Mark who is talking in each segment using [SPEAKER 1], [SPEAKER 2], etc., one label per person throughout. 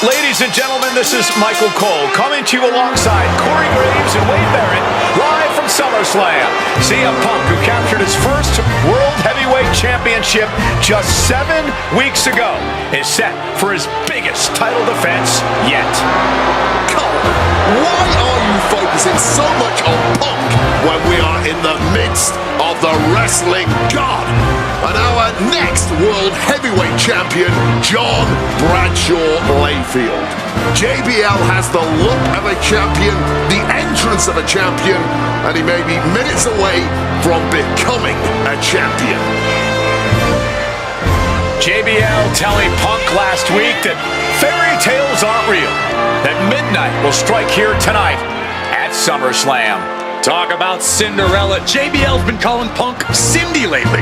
[SPEAKER 1] Ladies and gentlemen, this is Michael Cole coming to you alongside Corey Graves and Wade Barrett, live from SummerSlam. CM Punk, who captured his first World Heavyweight Championship just 7 weeks ago, is set for his biggest title defense yet.
[SPEAKER 2] Cole, why are you focusing so much on Punk when we are in the midst of the wrestling god? And our next World Heavyweight Champion, John Bradshaw Layfield. JBL has the look of a champion, the entrance of a champion, and he may be minutes away from becoming a champion.
[SPEAKER 1] JBL telling Punk last week that fairy tales aren't real, that midnight will strike here tonight at SummerSlam.
[SPEAKER 3] Talk about Cinderella. JBL's been calling Punk Cindy lately.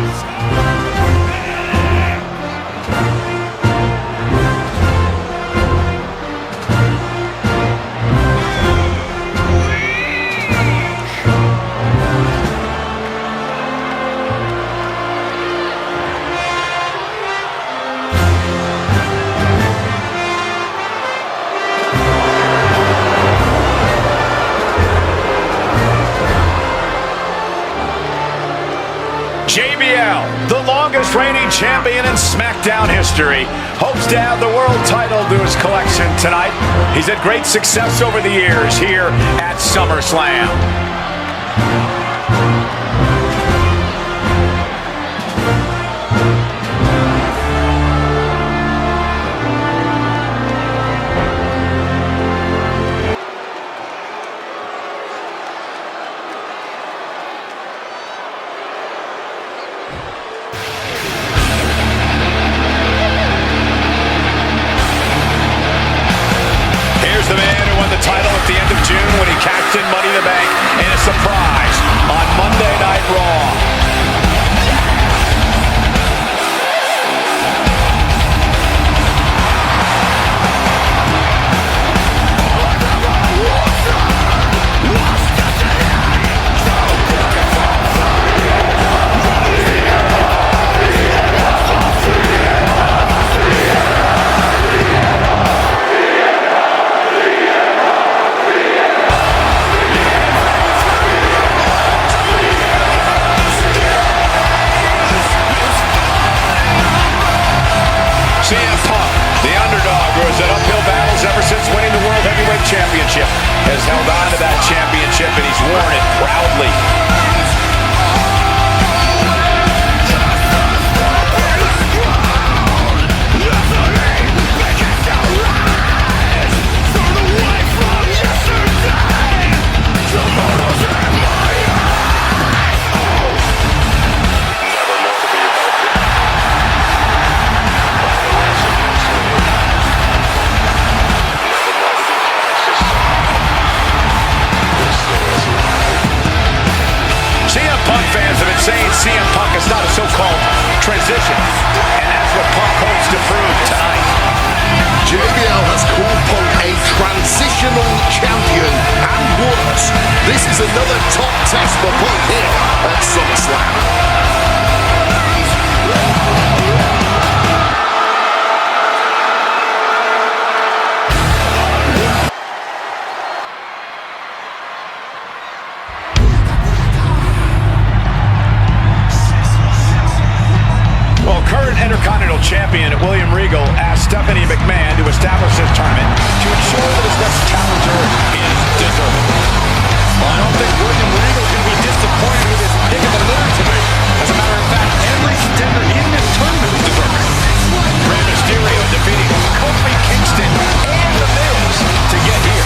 [SPEAKER 1] JBL, the longest reigning champion in SmackDown history, hopes to add the world title to his collection tonight. He's had great success over the years here at SummerSlam. The man who won the title at the end of June when he cashed in Money in the Bank in a surprise on Monday Night Raw. CM Punk, the underdog who has had uphill battles ever since winning the World Heavyweight Championship, has held on to that championship and he's worn it proudly. Fans have been saying CM Punk is not a so-called transition, and that's what Punk hopes to prove tonight.
[SPEAKER 2] JBL has called Punk a transitional champion and worse. This is another top test for Punk here at SummerSlam.
[SPEAKER 1] Current Intercontinental Champion William Regal asked Stephanie McMahon to establish this tournament to ensure that his next challenger is deserving.
[SPEAKER 3] Well, I don't think William Regal can be disappointed with his pick of the litter today. As a matter of fact, every contender in this tournament is deserving.
[SPEAKER 1] Rey Mysterio defeating Kofi Kingston and The Miz to get here.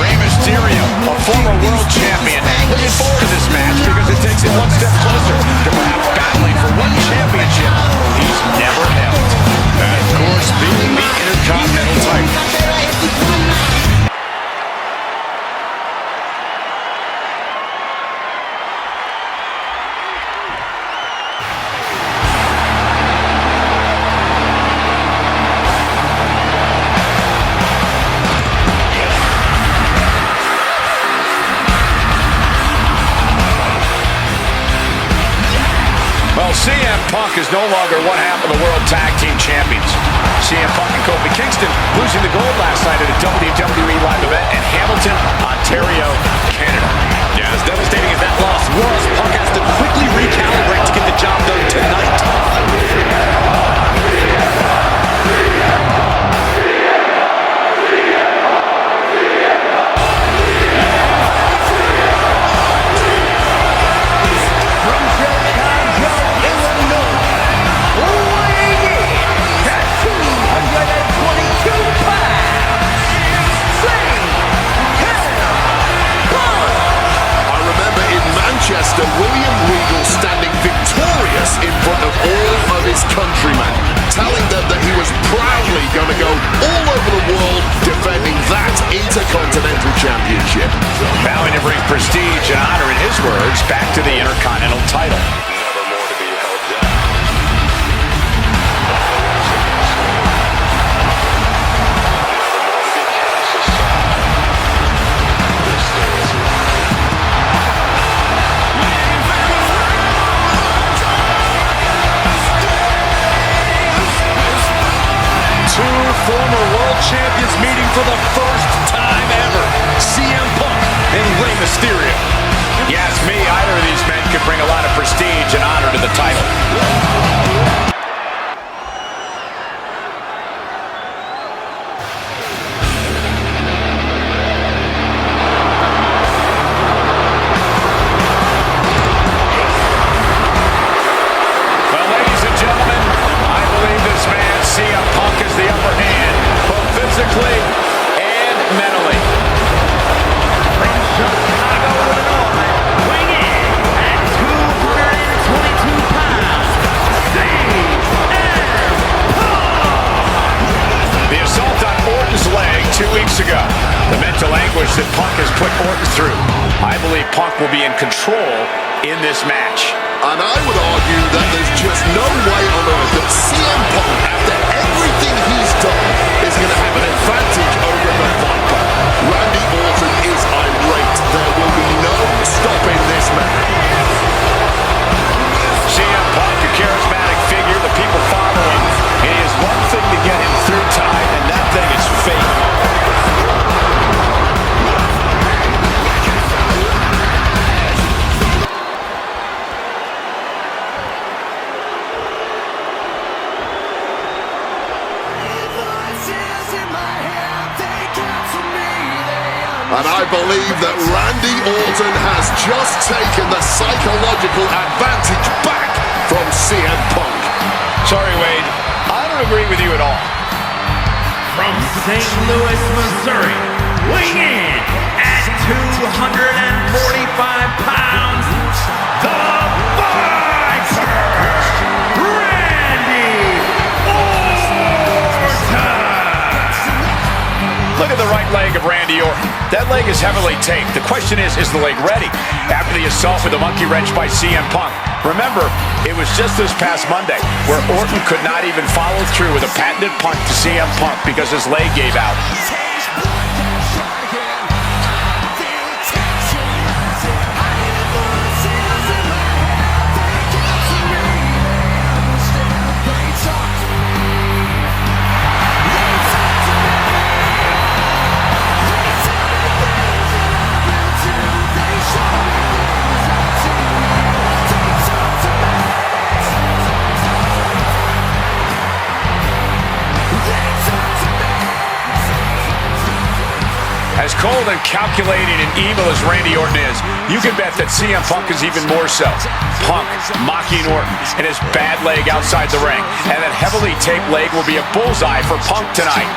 [SPEAKER 1] Rey Mysterio, a former world champion, looking forward to this match because it takes it one step closer to perhaps Punk is no longer one half of the World Tag Team Champions. CM Punk and Kofi Kingston losing the gold last night at a WWE live event in Hamilton, Ontario, Canada.
[SPEAKER 3] Yeah, as devastating as that loss was, Punk has to quickly recalibrate to get the job done tonight.
[SPEAKER 2] William Regal standing victorious in front of all of his countrymen, telling them that he was proudly going to go all over the world defending that Intercontinental Championship.
[SPEAKER 1] Vowing to bring prestige and honor, in his words, back to the Intercontinental title.
[SPEAKER 4] Never more to be held down.
[SPEAKER 3] Former world champions meeting for the first time ever. CM Punk and Rey Mysterio.
[SPEAKER 1] Yes, me, either of these men could bring a lot of prestige and honor to the title. Well, ladies and gentlemen, I believe this man, CM Punk, is the upper hand, both physically and mentally.
[SPEAKER 5] From Chicago, Illinois, weighing in at 222 pounds, CM Punk!
[SPEAKER 1] The assault on Orton's leg 2 weeks ago. The mental anguish that Punk has put Orton through. I believe Punk will be in control in this match.
[SPEAKER 2] And I would argue that there's just no way on earth that CM Punk, after everything he's done, is going to have an advantage over the Viper. Randy Orton is irate. There will be no stopping this man.
[SPEAKER 1] CM Punk, a charismatic figure, the people follow him. It is one thing to get him through time, and that thing is faith.
[SPEAKER 2] And I believe that Randy Orton has just taken the psychological advantage back from CM Punk.
[SPEAKER 1] Sorry, Wade. I don't agree with you at all.
[SPEAKER 5] From St. Louis, Missouri, weighing in at 245 pounds, the Viper, Randy Orton!
[SPEAKER 1] Look at the right leg of Randy Orton. That leg is heavily taped. The question is the leg ready? After the assault with the monkey wrench by CM Punk. Remember, it was just this past Monday where Orton could not even follow through with a patented punt to CM Punk because his leg gave out. As cold and calculating and evil as Randy Orton is, you can bet that CM Punk is even more so. Punk mocking Orton and his bad leg outside the ring. And that heavily taped leg will be a bullseye for Punk tonight.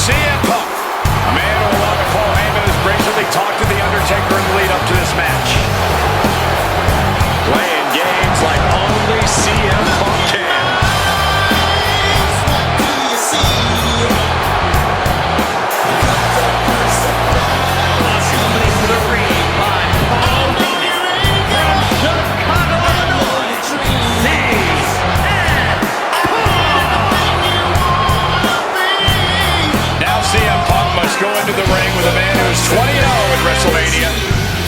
[SPEAKER 1] CM Punk, a man who along with Paul Heyman has recently talked to The Undertaker and the Elite into the ring with a man who's 20-0 at WrestleMania,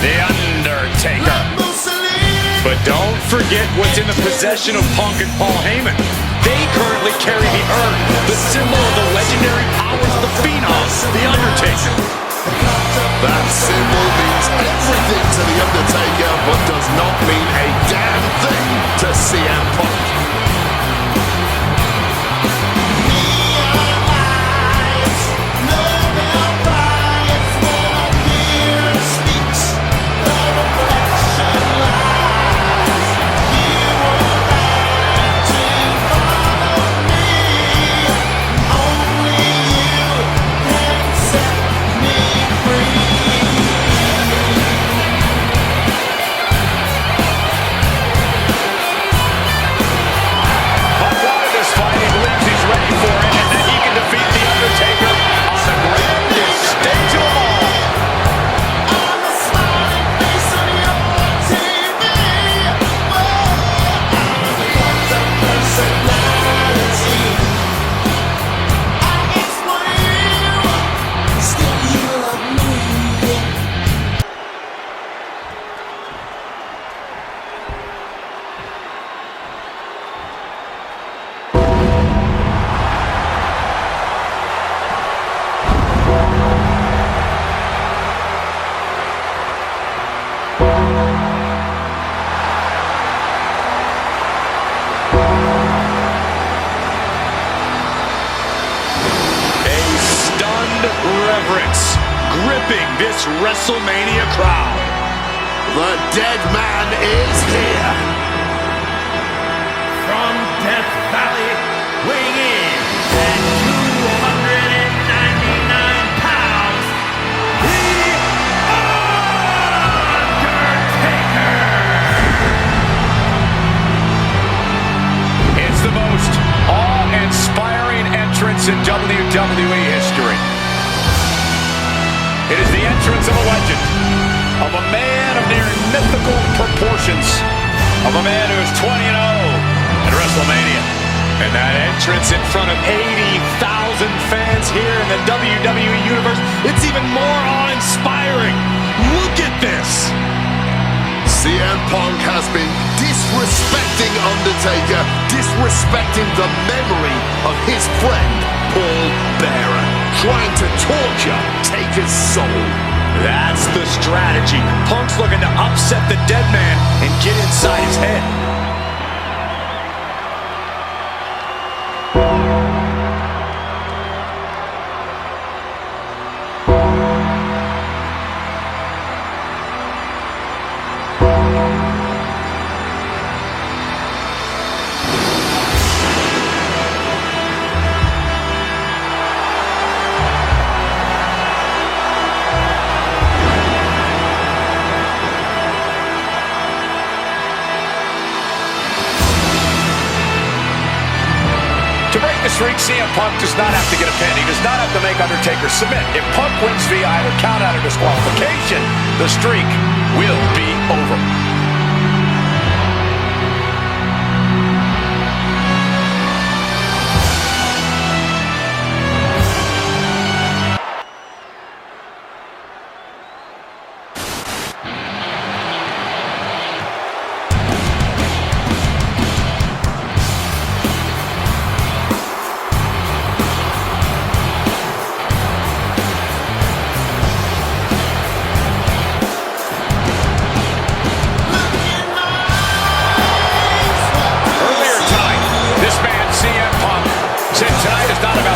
[SPEAKER 1] The Undertaker.
[SPEAKER 3] But don't forget what's in the possession of Punk and Paul Heyman. They currently carry the urn, the symbol of the legendary powers of the Phenom, The Undertaker.
[SPEAKER 2] That symbol means everything to The Undertaker, but does not mean a damn thing to CM Punk.
[SPEAKER 3] Reverence gripping this WrestleMania crowd.
[SPEAKER 2] The dead man is here.
[SPEAKER 5] From Death Valley, weighing in at 299 pounds, The Undertaker.
[SPEAKER 1] It's the most awe-inspiring entrance in WWE history. It is the entrance of a legend, of a man of near mythical proportions, of a man who is 20-0 at WrestleMania.
[SPEAKER 3] And that entrance in front of 80,000 fans here in the WWE Universe, it's even more awe-inspiring. Look at this.
[SPEAKER 2] CM Punk has been disrespecting Undertaker, disrespecting the memory of his friend, Paul Bearer, trying to torture Taker's soul.
[SPEAKER 3] That's the strategy. Punk's looking to upset the dead man and get inside his head.
[SPEAKER 1] To break the streak, CM Punk does not have to get a pin. He does not have to make Undertaker submit. If Punk wins via either count-out or disqualification, the streak will be over.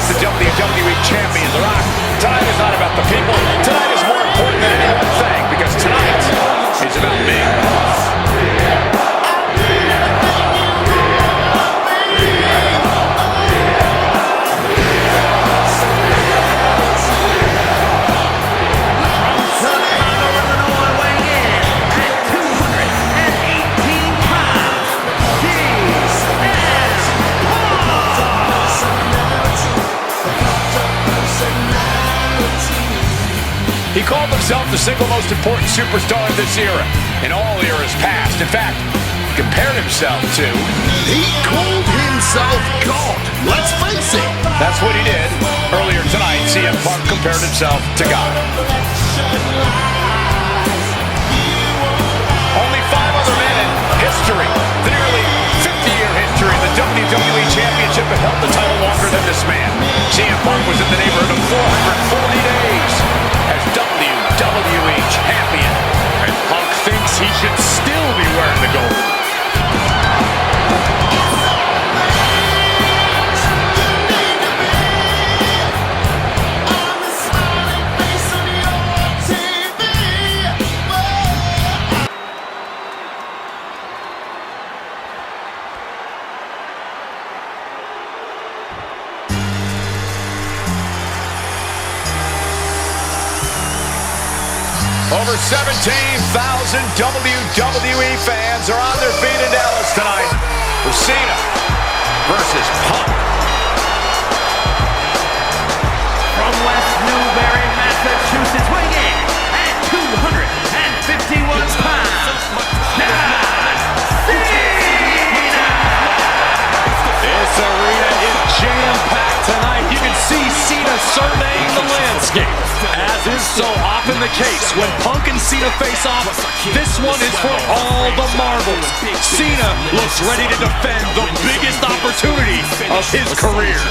[SPEAKER 1] The WWE champion, The Rock. Tonight is not about the people. Tonight is more important than any one thing, because tonight is about me. He called himself the single most important superstar of this era, in all eras past. In fact, compared himself to...
[SPEAKER 2] He called himself himself God. Let's face it.
[SPEAKER 1] That's what he did. Earlier tonight, CM Punk compared himself to God. Only 5 other men in history, the nearly 50-year history of the WWE Championship, have held the title longer than this man. CM Punk was in the neighborhood of 440 days as WWE Champion.
[SPEAKER 3] And Punk thinks he should still be wearing the gold.
[SPEAKER 1] Over 17,000 WWE fans are on their feet in Dallas tonight for Cena versus Punk.
[SPEAKER 5] From West Newbury, Massachusetts, weighing in at 251 pounds.
[SPEAKER 3] This arena is jam-packed tonight. You can see Cena surveying the landscape. As is so often the case, when Punk and Cena face off, this one is for all the marbles. Cena looks ready to defend the biggest opportunity of his career.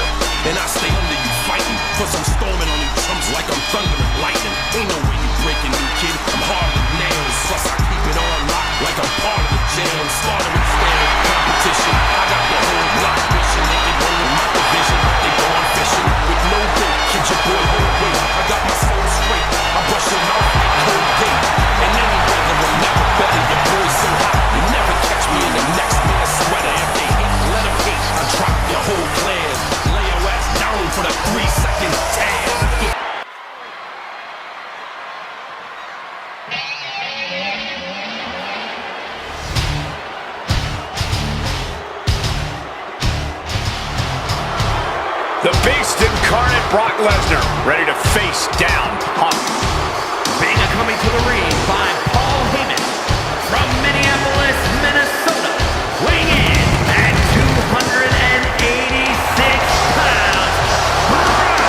[SPEAKER 6] And I stay under you fighting, cause I'm storming on you chumps like I'm thunder and lightning. Ain't no way you breaking me, kid. I'm hard as nails, plus I keep it on lock like I'm part of the jam. Starting with stand competition, I got the whole block wishing they could roll in my division. They going fishing with no bait, kid your boy whole weight. I got my soul straight, I brush your mouth like cold gate. And any weather will never better, your boy so hot. You never catch me in the next man's sweater. If they hate, let them hate. I drop your whole clan, lay your ass down for the 3-second tag.
[SPEAKER 1] The Beast incarnate Brock Lesnar, ready to face down Punk.
[SPEAKER 5] Being coming to the ring by Paul Heyman from Minneapolis, Minnesota, weighing in at 286 pounds. Brock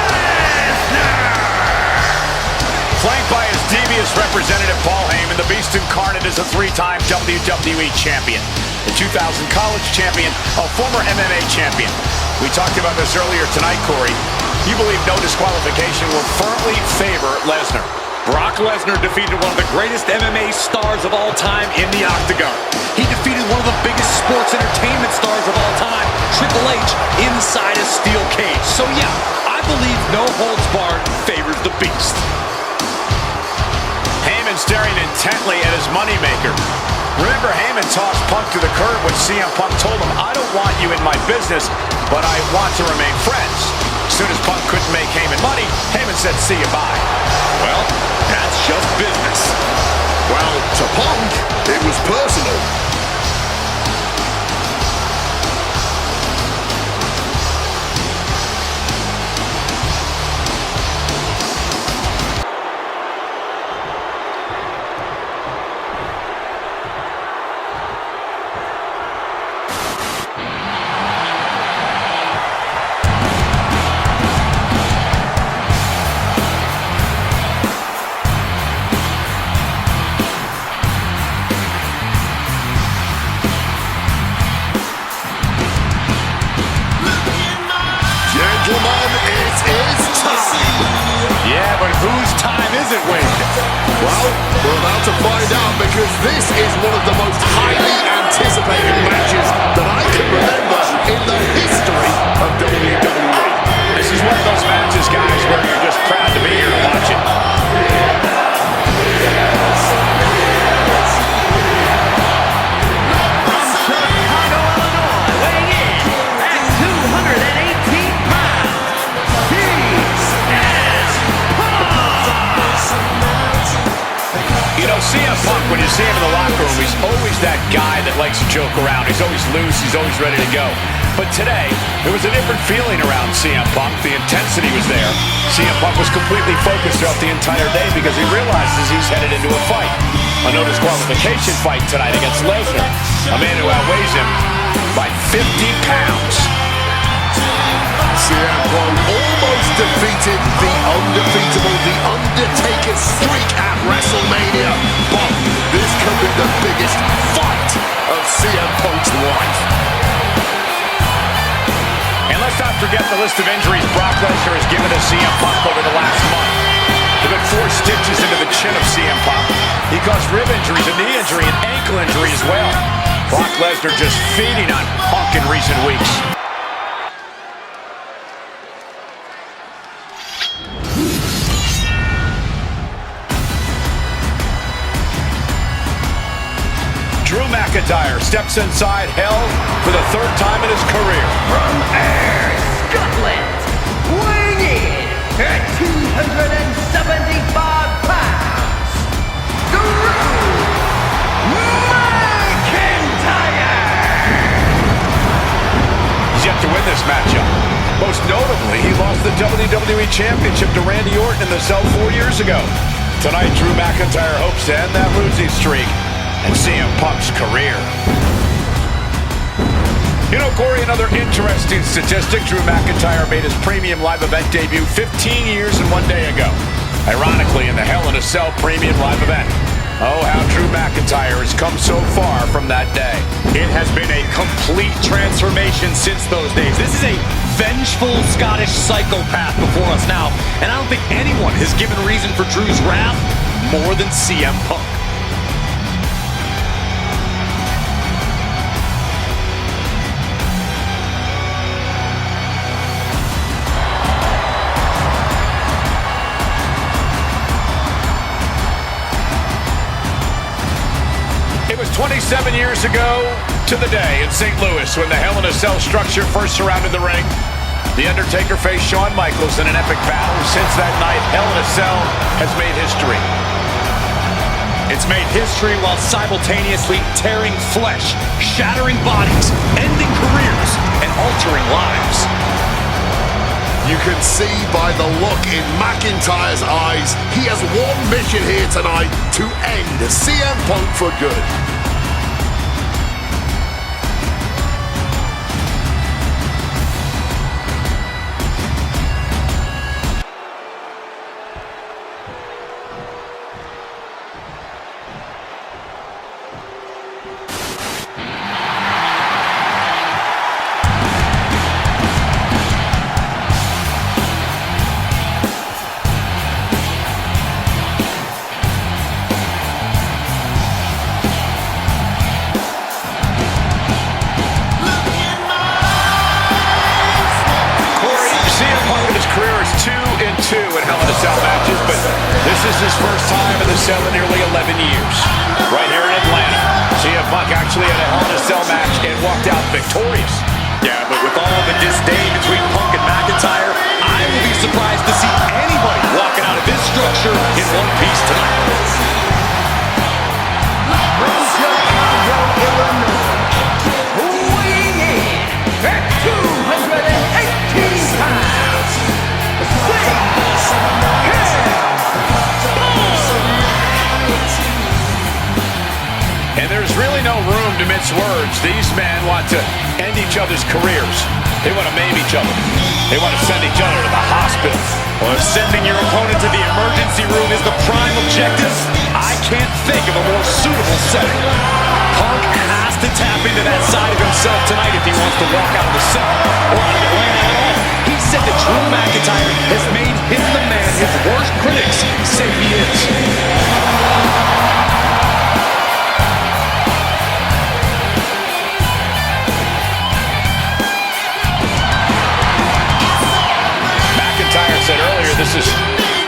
[SPEAKER 5] Lesnar.
[SPEAKER 1] Flanked by his devious representative Paul Heyman, the Beast incarnate is a 3-time WWE champion, a 2000 college champion, a former MMA champion. We talked about this earlier tonight, Corey. You believe no disqualification will firmly favor Lesnar.
[SPEAKER 3] Brock Lesnar defeated one of the greatest MMA stars of all time in the octagon. He defeated one of the biggest sports entertainment stars of all time, Triple H, inside a steel cage. So yeah, I believe no holds barred favors the Beast.
[SPEAKER 1] Heyman staring intently at his moneymaker. Remember, Heyman tossed Punk to the curb when CM Punk told him, "I don't want you in my business, but I want to remain friends." As soon as Punk couldn't make Heyman money, Heyman said, "See you, bye."
[SPEAKER 3] Well, that's just business.
[SPEAKER 2] Well, to Punk, it was personal.
[SPEAKER 3] Yeah, but whose time is it wasted?
[SPEAKER 2] Well, we're about to find out because this is one of the most highly anticipated matches that I can remember in the history of WWE.
[SPEAKER 1] This is one of those matches, guys, where you're just proud to be here to watch it. You know, CM Punk, when you see him in the locker room, he's always that guy that likes to joke around. He's always loose. He's always ready to go. But today, there was a different feeling around CM Punk. The intensity was there. CM Punk was completely focused throughout the entire day because he realizes he's headed into a fight. A no disqualification fight tonight against Lesnar, a man who outweighs him by pounds.
[SPEAKER 2] CM Punk almost defeated the undefeatable, the Undertaker's streak at WrestleMania. But this could be the biggest fight of CM Punk's life.
[SPEAKER 1] And let's not forget the list of injuries Brock Lesnar has given to CM Punk over the last month. There have been 4 stitches into the chin of CM Punk. He caused rib injuries, a knee injury, and ankle injury as well. Brock Lesnar just feeding on Punk in recent weeks. Drew McIntyre steps inside hell for the 3rd time in his career.
[SPEAKER 5] From Ayr, Scotland, weighing in at 275 pounds, Drew McIntyre!
[SPEAKER 1] He's yet to win this matchup. Most notably, he lost the WWE Championship to Randy Orton in the cell 4 years ago. Tonight, Drew McIntyre hopes to end that losing streak and CM Punk's career. You know, Corey, another interesting statistic. Drew McIntyre made his premium live event debut 15 years and 1 day ago. Ironically, in the Hell in a Cell premium live event. Oh, how Drew McIntyre has come so far from that day.
[SPEAKER 3] It has been a complete transformation since those days. This is a vengeful Scottish psychopath before us now, and I don't think anyone has given reason for Drew's wrath more than CM Punk.
[SPEAKER 1] It was 27 years ago to the day in St. Louis when the Hell in a Cell structure first surrounded the ring. The Undertaker faced Shawn Michaels in an epic battle. Since that night, Hell in a Cell has made history.
[SPEAKER 3] It's made history while simultaneously tearing flesh, shattering bodies, ending careers, and altering lives.
[SPEAKER 2] You can see by the look in McIntyre's eyes, he has one mission here tonight: to end CM Punk for good.
[SPEAKER 1] Career is 2-2 in Hell in a Cell matches, but this is his first time in the cell in nearly 11 years. Right here in Atlanta, CM Punk actually had a Hell in a Cell match and walked out victorious.
[SPEAKER 3] Yeah, but with all the disdain between Punk and McIntyre, I will be surprised to see anybody walking out of this structure in one piece tonight.
[SPEAKER 5] From Chicago, Illinois, weighing in at 218 pounds,
[SPEAKER 1] and there's really no room to mince words. These men want to end each other's careers. They want to maim each other. They want to send each other to the hospital.
[SPEAKER 3] Well, if sending your opponent to the emergency room is the prime objective, I can't think of a more suitable setting. Punk has to tap into that side of himself tonight if he wants to walk out of the cell or out of Atlanta at all. He said that Drew McIntyre has made him the man his worst critics say he is.
[SPEAKER 1] McIntyre said earlier, this is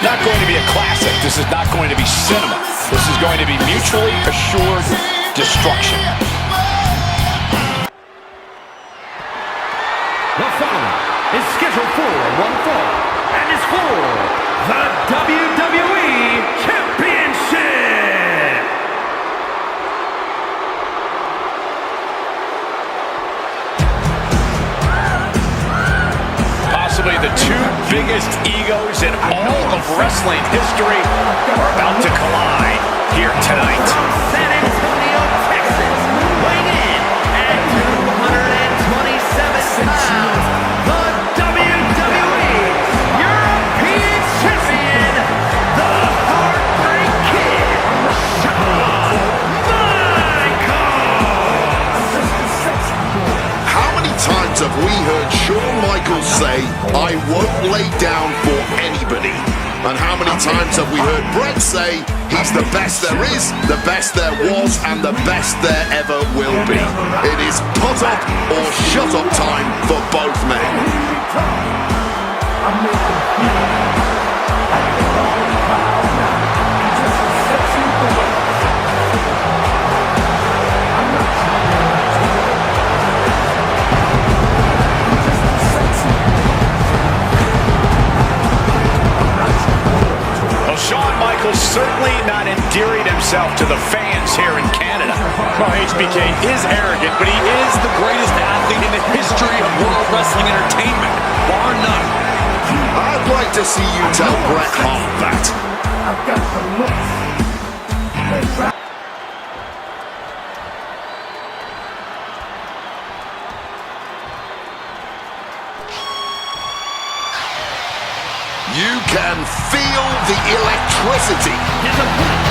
[SPEAKER 1] not going to be a classic. This is not going to be cinema. This is going to be mutually assured destruction.
[SPEAKER 5] The following is scheduled for one fall and is for the WWE Championship.
[SPEAKER 1] Possibly the 2 biggest egos in all of wrestling history are about to collide here tonight.
[SPEAKER 5] San Antonio, Texas, weighing in at 220
[SPEAKER 2] And how many times have we heard Bret say he's the best there is, the best there was, and the best there ever will be. It is put up or shut up time for both men.
[SPEAKER 1] Shawn Michaels certainly not endearing himself to the fans here in Canada.
[SPEAKER 3] Well, HBK is arrogant, but he is the greatest athlete in the history of World Wrestling Entertainment, bar none.
[SPEAKER 2] I'd like to see you tell Bret Hart that.
[SPEAKER 5] I've got the looks.
[SPEAKER 2] You can feel the electricity.
[SPEAKER 5] His opponent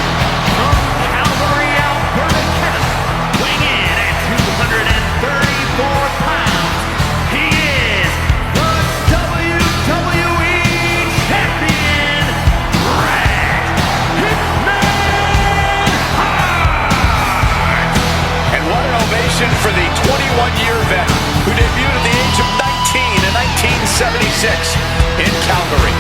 [SPEAKER 5] from Calgary, Alberta, Canada, weighing in at 234 pounds. He is the WWE Champion, Bret Hitman Hart.
[SPEAKER 1] And what an ovation for the 21-year vet who debuted at the age of 19 in 1976 in Calgary.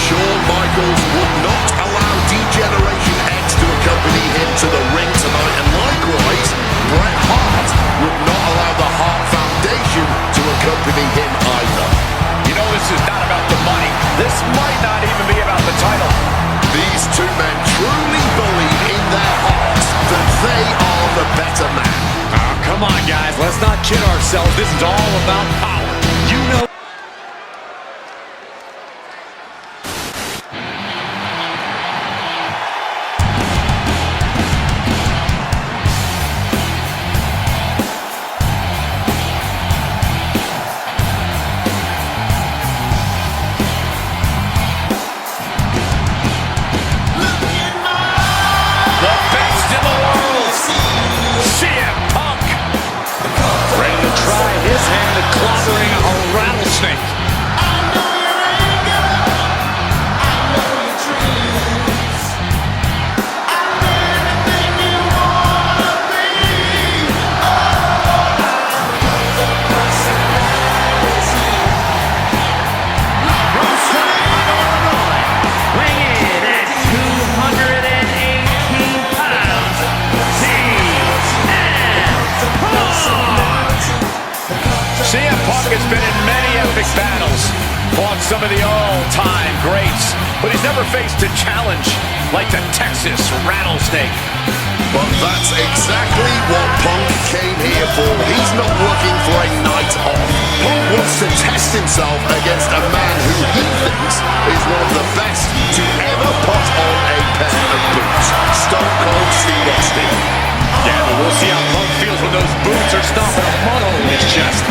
[SPEAKER 2] Shawn Michaels would not allow D-Generation X to accompany him to the ring tonight, and likewise, Bret Hart would not allow the Hart Foundation to accompany him either.
[SPEAKER 1] You know, this is not about the money. This might not even be about the title.
[SPEAKER 2] These two men truly believe in their hearts that they are the better man.
[SPEAKER 3] Oh, come on, guys. Let's not kid ourselves. This is all about power. You know.
[SPEAKER 1] CM Punk has been in many epic battles, fought some of the all-time greats, but he's never faced a challenge like the Texas Rattlesnake.
[SPEAKER 2] But that's exactly what Punk came here for. He's not looking for a night off. Punk wants to test himself against a man who he thinks is one of the best to ever put on a pair of boots. Stone Cold Steve Austin.
[SPEAKER 3] Yeah, but we'll see how Punk feels when those boots are stomping a mud hole in his chest.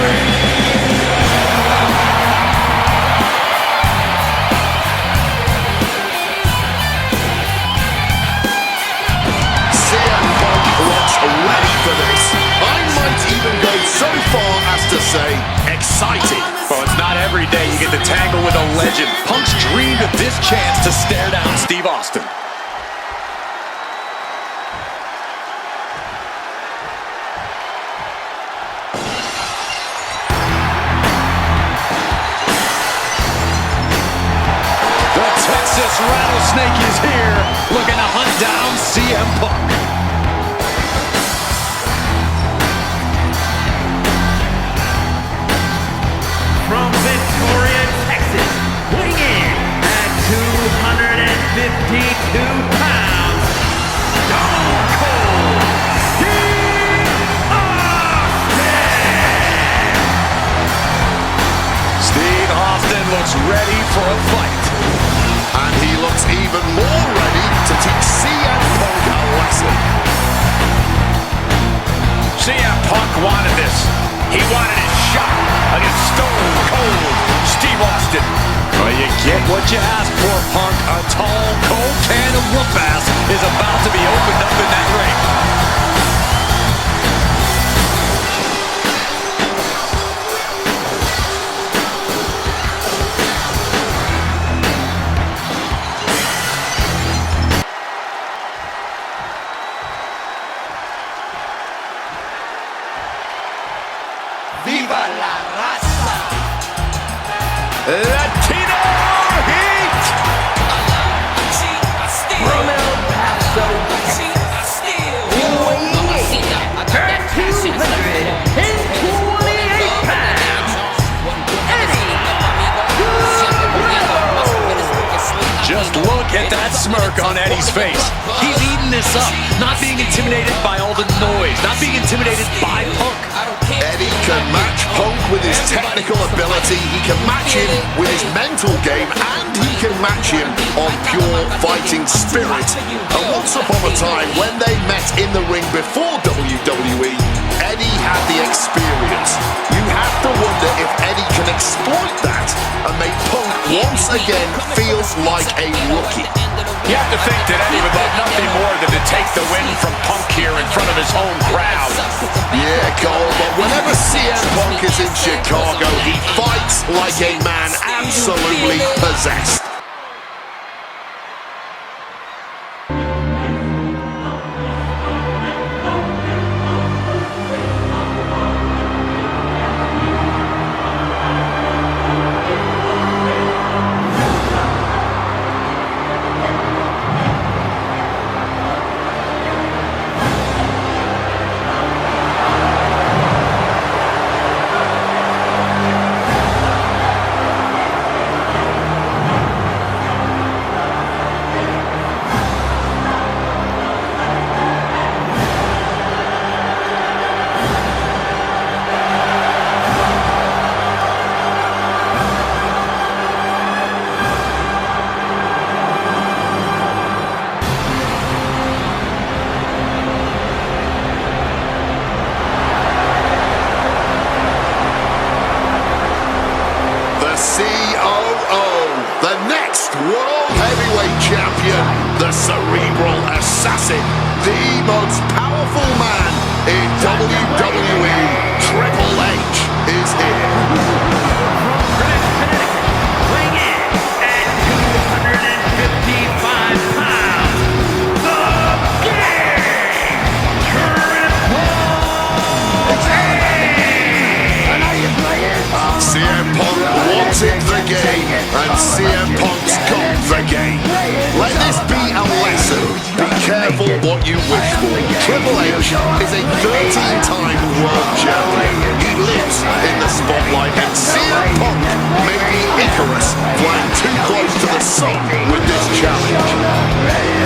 [SPEAKER 2] CM Punk looks ready for this. I might even go so far as to say excited.
[SPEAKER 3] Well, it's not every day you get to tangle with a legend. Punk's dreamed of this chance to stare down Steve Austin. Texas Rattlesnake is here, looking to hunt down CM Punk.
[SPEAKER 5] From Victoria, Texas, weighing in at 252 pounds, Stone Cold Steve Austin!
[SPEAKER 3] Steve Austin looks ready for a fight.
[SPEAKER 2] And he looks even more ready to teach CM Punk a lesson.
[SPEAKER 1] CM Punk wanted this. He wanted his shot against Stone Cold Steve Austin.
[SPEAKER 3] Well, you get what you ask for, Punk. A tall, cold can of whoop ass is about to be opened up in that ring.
[SPEAKER 1] Latino Heat!
[SPEAKER 5] From El Paso, her 228 pounds, Eddie
[SPEAKER 3] Just look at that smirk on Eddie's face. He's eating this up, not being intimidated by all the noise, not being intimidated by Punk.
[SPEAKER 2] Eddie can match Punk with his technical ability, he can match him with his mental game, and he can match him on pure fighting spirit. And once upon a time, when they met in the ring before WWE, Eddie had the experience. You have to wonder if Eddie can exploit that and make Punk once again feel like a rookie.
[SPEAKER 1] You have to think that Eddie would love nothing more than to take the win from Punk here in front of his home crowd.
[SPEAKER 2] Yeah, Cole, but whenever CM Punk is in Chicago, he fights like a man absolutely possessed. The next World Heavyweight Champion, the Cerebral Assassin, the most powerful man in WWE, Triple H, is here.
[SPEAKER 5] weighing in at 255 pounds, the King,
[SPEAKER 2] CM Punk wanted the game, and CM Punk's got the game. Let this be a lesson. Be careful what you wish for. Triple H is a 13-time world champion. He lives in the spotlight, and CM Punk may be Icarus flying too close to the sun with this challenge.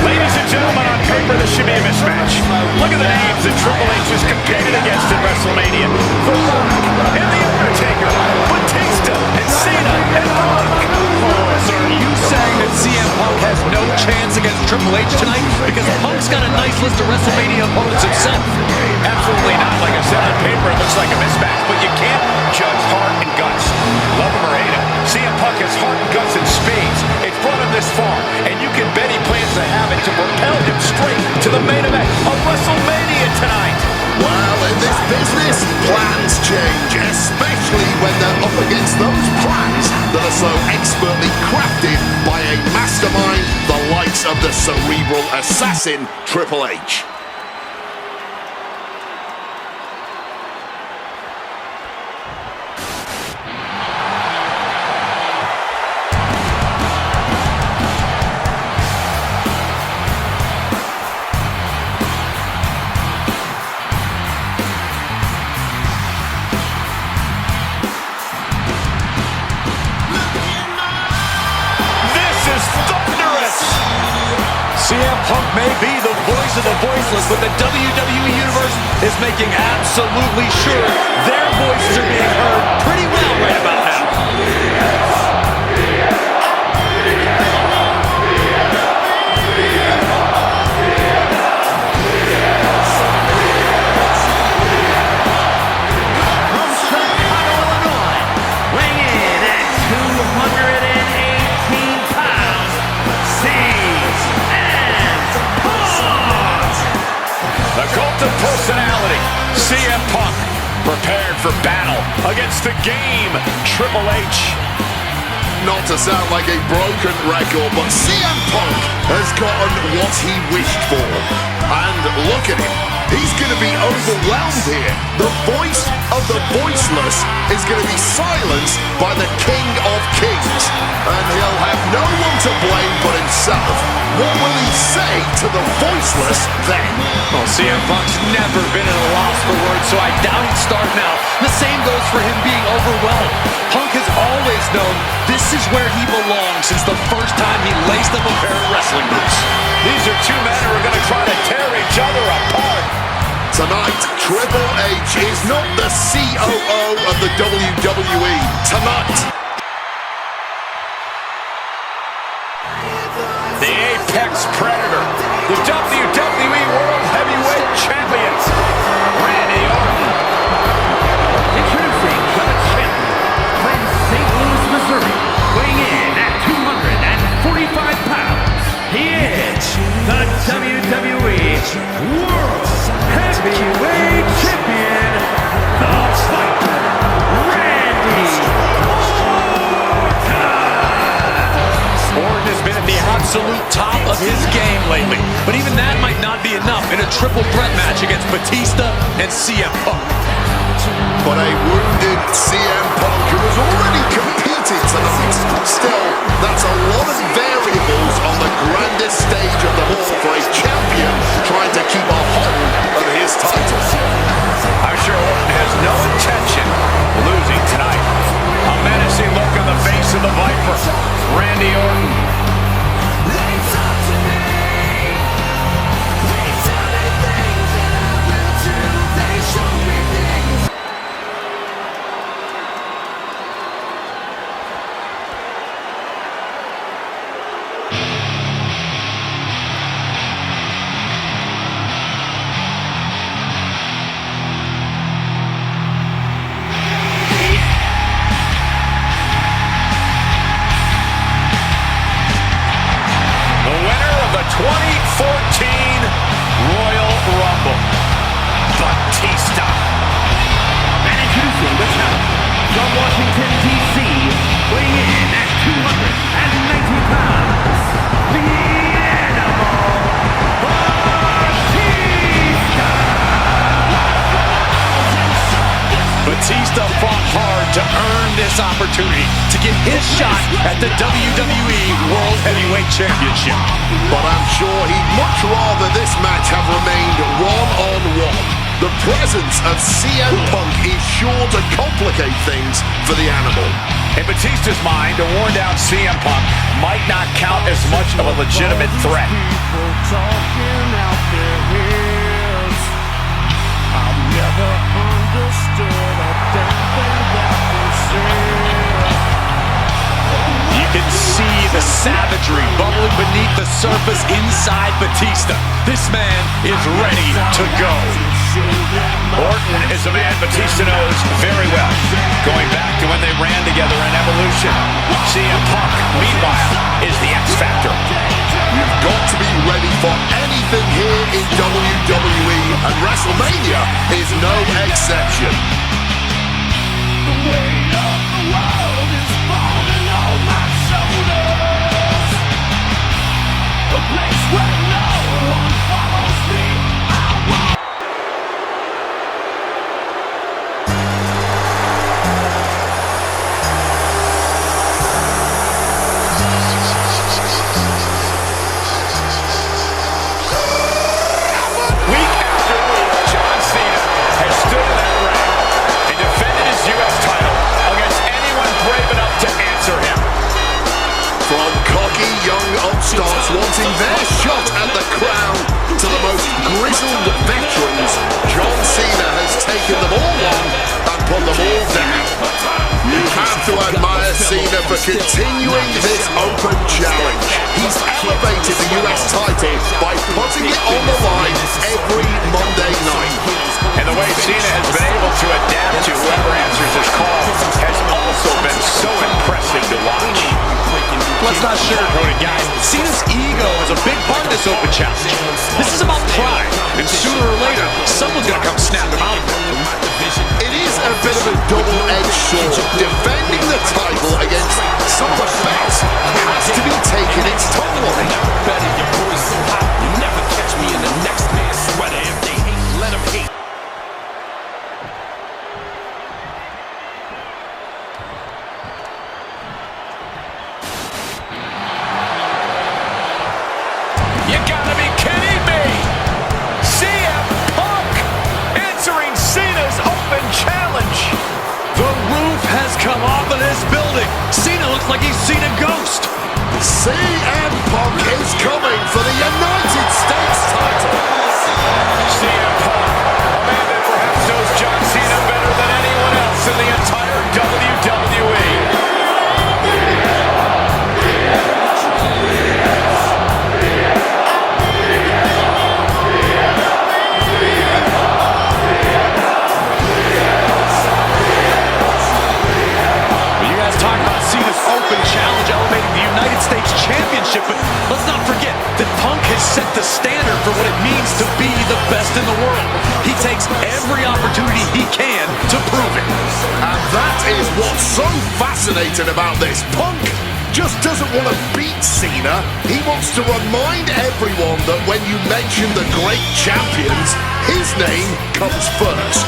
[SPEAKER 1] Ladies and gentlemen, on paper, this should be a mismatch. Look at the names that Triple H has competed against in WrestleMania. The Rock and The Undertaker, Batista and Cena and Punk.
[SPEAKER 3] So are you saying that CM Punk has no chance against Triple H tonight? Because Punk's got a nice list of WrestleMania opponents himself.
[SPEAKER 1] Absolutely not. Like I said, on paper, it looks like a mismatch, but you can't judge heart and guts. Love him or hate him, CM Punk has heart and guts in spades. It's brought him this far, and you can bet he plans to have it to propel him straight to the main event of WrestleMania tonight.
[SPEAKER 2] Well, in this business, plans change, especially when they're up against those plans that are so expertly crafted by a mastermind, the likes of the Cerebral Assassin, Triple H.
[SPEAKER 3] CM Punk may be the voice of the voiceless, but the WWE Universe is making absolutely sure their voices are being heard pretty well right about now.
[SPEAKER 5] From Chicago, Illinois, weighing in at 218 pounds,
[SPEAKER 1] The cult of personality, CM Punk, prepared for battle against the game, Triple H.
[SPEAKER 2] Not to sound like a broken record, but CM Punk has gotten what he wished for. And look at him. He's going to be overwhelmed here. The voice of the voiceless is going to be silenced by the King of Kings. And he'll have no one to blame but himself. What will he say to the voiceless then?
[SPEAKER 3] Well, CM Punk's never been at a loss for words, so I doubt he'd start now. The same goes for him being overwhelmed. Punk has always known this is where he belongs since the first time he laced up a pair of wrestling boots.
[SPEAKER 1] These are two men who are going to try to tear each other apart.
[SPEAKER 2] Tonight, Triple H is not the COO of the WWE. Tonight,
[SPEAKER 1] the Apex Predator, the WWE World Heavyweight Champion, Randy Orton.
[SPEAKER 5] Introducing the champion from St. Louis, Missouri, weighing in at 245 pounds. He is the WWE World Heavyweight Champion, the Viper, Randy Orton.
[SPEAKER 3] Orton has been at the absolute top of his game lately, but even that might not be enough in a triple threat match against Batista and CM Punk.
[SPEAKER 2] but a wounded CM Punk who has already competed tonight. Still, that's a lot of variables on the grandest stage of them all for a champion trying to keep a hold of his title.
[SPEAKER 1] I'm sure Orton has no intention of losing tonight. A menacing look on the face of the Viper, Randy Orton. The 2014 Royal Rumble, Batista.
[SPEAKER 5] And introducing the challenger from Washington, D.C., weighing in at 290 pounds, the Animal, Batista.
[SPEAKER 3] Batista fought hard to earn this opportunity to get his shot at the WWE World Heavyweight Championship.
[SPEAKER 2] But I'm sure he'd much rather this match have remained one-on-one. The presence of CM Punk is sure to complicate things for the Animal.
[SPEAKER 1] In Batista's mind, a worn-down CM Punk might not count as much of a legitimate threat.
[SPEAKER 3] You can see the savagery bubbling beneath the surface inside Batista. This man is ready to go.
[SPEAKER 1] Orton is a man Batista knows very well, going back to when they ran together in Evolution. CM Punk, meanwhile, is the X Factor.
[SPEAKER 2] You've got to be ready for anything here in WWE, and WrestleMania is no exception.
[SPEAKER 6] The weight of the world is falling on my shoulders. A place where no one follows me. I want.
[SPEAKER 1] Week after week, John Cena has stood in that ring and defended his U.S. title against anyone brave enough to answer him.
[SPEAKER 2] From cocky young upstarts wanting their shot at the crown to the most grizzled veterans, John Cena has taken them all on and put them all down. You have to admire Cena for continuing this open challenge. He's elevated the US title by putting it on the line every Monday night.
[SPEAKER 1] And the way Cena has been able to adapt to whoever answers his call has also been so impressive to watch.
[SPEAKER 3] Let's not sugarcoat it, guys. Cena's ego is a big part of this open challenge. This is about pride, and sooner or later, someone's gonna come snap him out of it.
[SPEAKER 2] It is a bit of a double-edged sword. Defending the title against some of the best has to be taking its toll on him.
[SPEAKER 6] Better your voice so hot, you never catch me in the next man's sweater if they hate.
[SPEAKER 1] gotta be kidding me! CM Punk answering Cena's open challenge.
[SPEAKER 3] The roof has come off of this building. Cena looks like he's seen a ghost.
[SPEAKER 2] CM Punk is coming for the United States title.
[SPEAKER 1] CM Punk, a man that perhaps knows John Cena better than anyone else in the entire WWE.
[SPEAKER 3] Open challenge elevating the United States Championship, but let's not forget that Punk has set the standard for what it means to be the best in the world. He takes every opportunity he can to prove it.
[SPEAKER 2] And that is what's so fascinating about this. Punk just doesn't want to beat Cena. He wants to remind everyone that when you mention the great champions, his name comes first.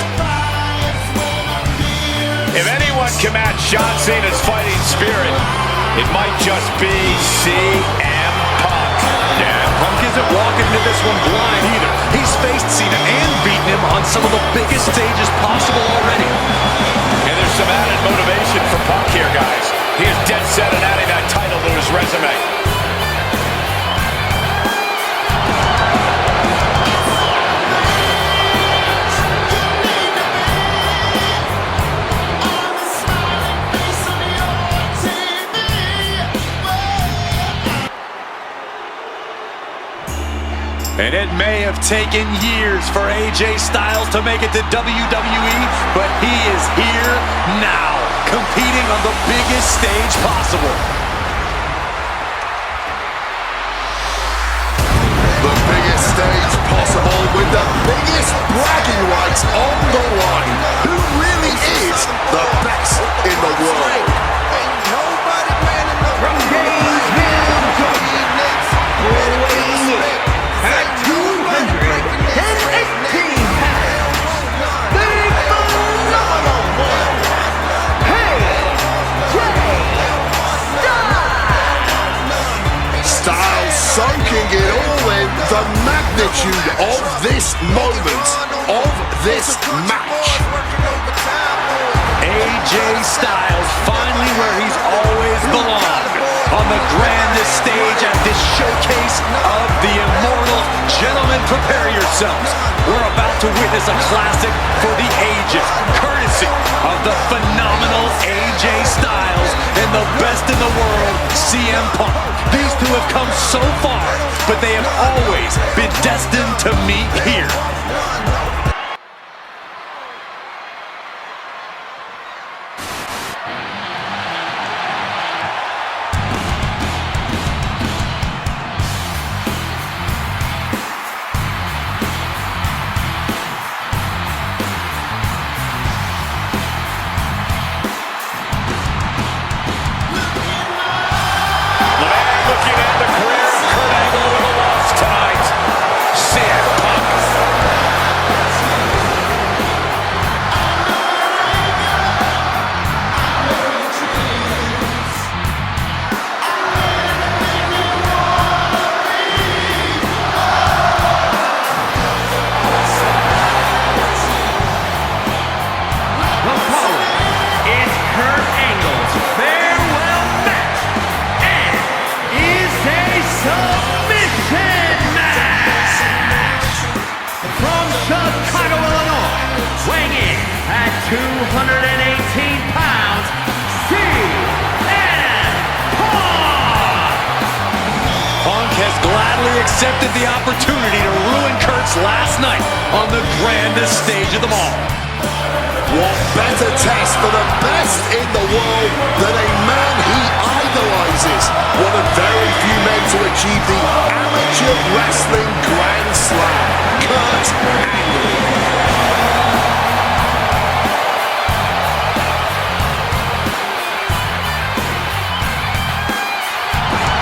[SPEAKER 1] If anyone can match John Cena's fighting spirit, it might just be CM Punk.
[SPEAKER 3] Yeah, Punk isn't walking into this one blind either. He's faced Cena and beaten him on some of the biggest stages possible already.
[SPEAKER 1] And there's some added motivation for Punk here, guys. He is dead set on adding that title to his resume.
[SPEAKER 3] And it may have taken years for AJ Styles to make it to WWE, but he is here now, competing on the biggest stage possible.
[SPEAKER 2] The biggest stage possible with the biggest bragging rights on the line. Who really is the best in the world?
[SPEAKER 5] Ain't nobody man in the from Gainesville, weighing in at 218 pounds, the phenomenal one, AJ Styles.
[SPEAKER 2] Styles soaking it all in, the magnitude of this moment, of this match.
[SPEAKER 3] AJ Styles finally where he's always belonged, on the grandest stage at this showcase of the immortal. Gentlemen, prepare yourselves. We're about to witness a classic for the ages, courtesy of the phenomenal AJ Styles and the best in the world, CM Punk. These two have come so far, but they have always been destined to meet here. Accepted the opportunity to ruin Kurt's last night on the grandest stage of them all.
[SPEAKER 2] What better test for the best in the world than a man he idolizes? One of very few men to achieve the amateur wrestling Grand Slam, Kurt Angle.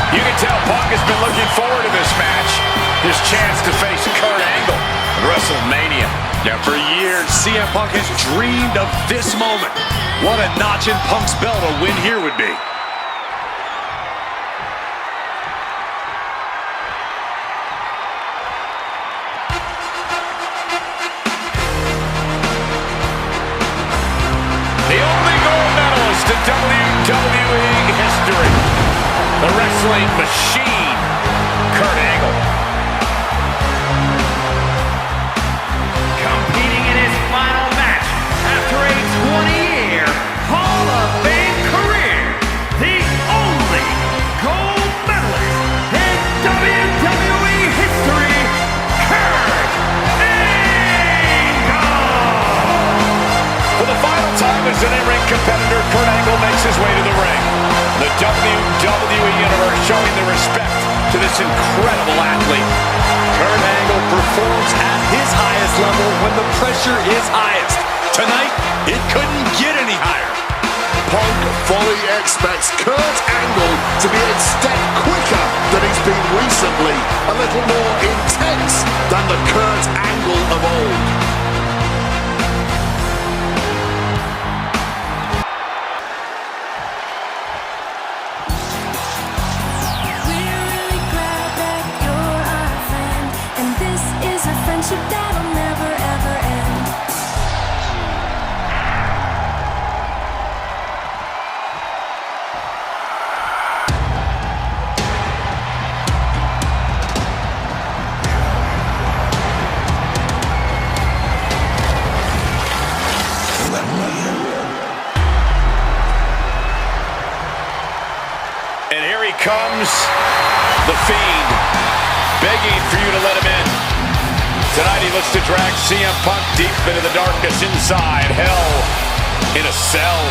[SPEAKER 1] You can tell Punk has been looking forward to this match. His chance to face Kurt Angle at WrestleMania.
[SPEAKER 3] Yeah, for years, CM Punk has dreamed of this moment. What a notch in Punk's belt a win here would be.
[SPEAKER 1] victory. The wrestling machine, Kurt Angle.
[SPEAKER 5] Competing in his final match after a 20-year Hall of Fame career, the only gold medalist in WWE history, Kurt Angle!
[SPEAKER 1] For the final time as an in-ring competitor, Kurt Angle makes his way to the ring. The WWE Universe showing the respect to this incredible athlete.
[SPEAKER 3] Kurt Angle performs at his highest level when the pressure is highest. Tonight, it couldn't get any higher.
[SPEAKER 2] Punk fully expects Kurt Angle to be a step quicker than he's been recently, a little more intense than the Kurt Angle of old.
[SPEAKER 7] We're really glad that you're our friend, and this is a friendship that'll never ever end.
[SPEAKER 1] And here he comes, the Fiend, begging for you to let him in. Tonight he looks to drag CM Punk deep into the darkness inside hell in a cell.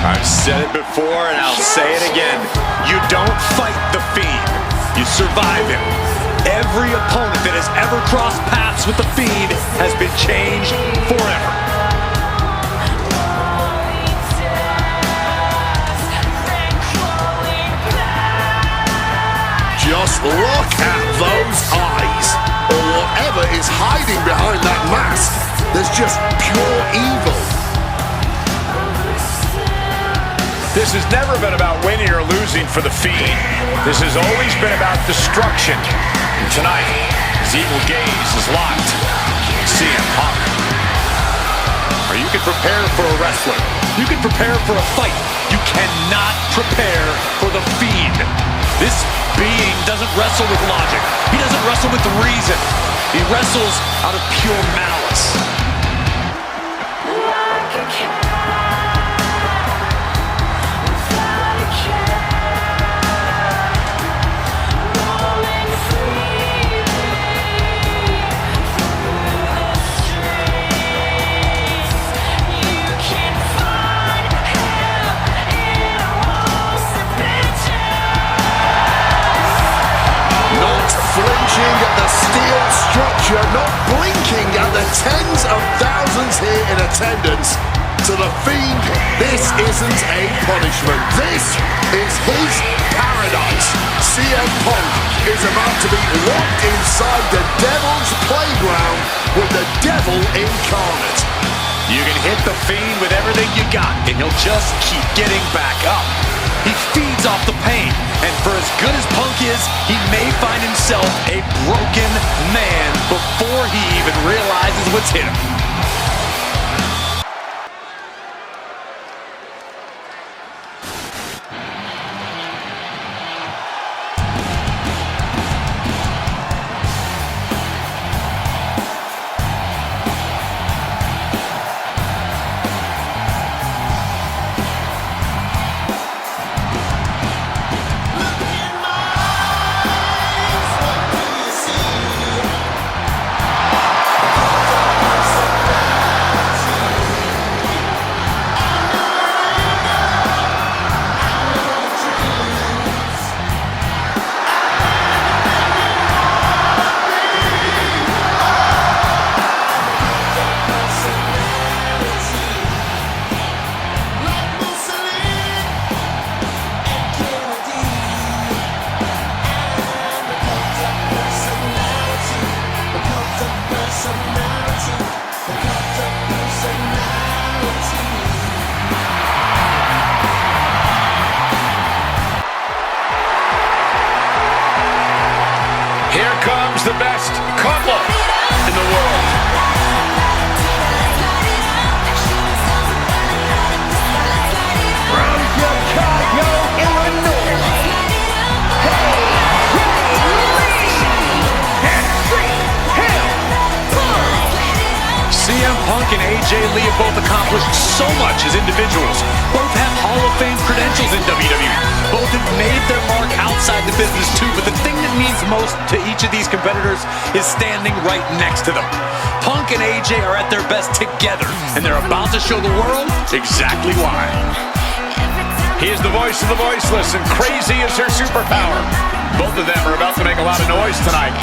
[SPEAKER 3] I've said it before and I'll say it again. You don't fight the Fiend, you survive him. Every opponent that has ever crossed paths with the Fiend has been changed forever.
[SPEAKER 2] Just look at those eyes, or whatever is hiding behind that mask. There's just pure evil.
[SPEAKER 1] This has never been about winning or losing for the Fiend. This has always been about destruction. And tonight, his evil gaze is locked on CM Punk.
[SPEAKER 3] Or you can prepare for a wrestler. You can prepare for a fight. You cannot prepare for the Fiend. This being doesn't wrestle with logic. He doesn't wrestle with reason. He wrestles out of pure malice.
[SPEAKER 2] Flinching at the steel structure, not blinking at the tens of thousands here in attendance. To the Fiend, this isn't a punishment. This is his paradise. CM Punk is about to be locked inside the devil's playground with the devil incarnate.
[SPEAKER 3] You can hit the Fiend with everything you got, and he'll just keep getting back up. He feeds off the pain, and for as good as Punk is, he may find himself a broken man before he even realizes what's hit him.
[SPEAKER 1] Here comes the best couple in the world.
[SPEAKER 3] and AJ Lee have both accomplished so much as individuals. Both have Hall of Fame credentials in WWE. Both have made their mark outside the business too, but the thing that means most to each of these competitors is standing right next to them. Punk and AJ are at their best together, and they're about to show the world exactly why.
[SPEAKER 1] He is the voice of the voiceless, and crazy is her superpower. Both of them are about to make a lot of noise tonight.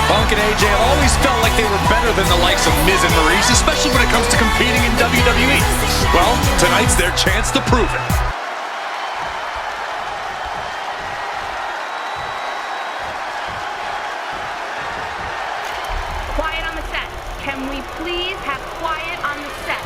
[SPEAKER 3] Punk and AJ always felt like they were better than the likes of Miz and Maurice, especially when it comes to competing in WWE. Well, tonight's their chance to prove it.
[SPEAKER 8] Quiet on the set. Can we please have quiet on the set?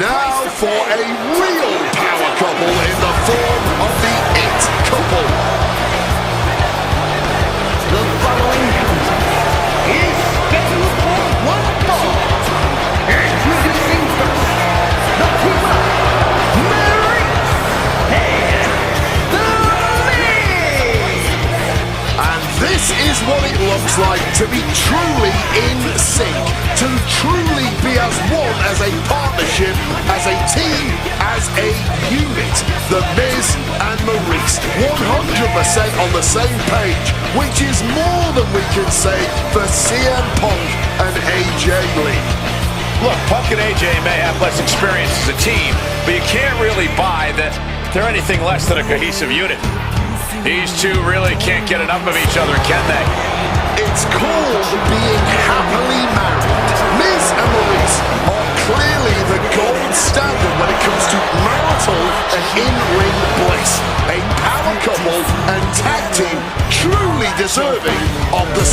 [SPEAKER 2] Now for a real power couple in the form of the It Couple.
[SPEAKER 5] The following contest is scheduled for one fall. Introducing first, the team of Maurice and the Miz.
[SPEAKER 2] And this is what it looks like to be truly in sync, to truly be as one, as a partnership, as a team, as a unit. The Miz and Maurice, 100% on the same page, which is more than we can say for CM Punk and AJ Lee.
[SPEAKER 1] Look, Punk and AJ may have less experience as a team, but you can't really buy that they're anything less than a cohesive unit. These two really can't get enough of each other, can they?
[SPEAKER 2] It's called being happily married. Miz and Maurice are clearly the gold standard when it comes to marital and in-ring bliss. A power couple and tag team truly deserving of the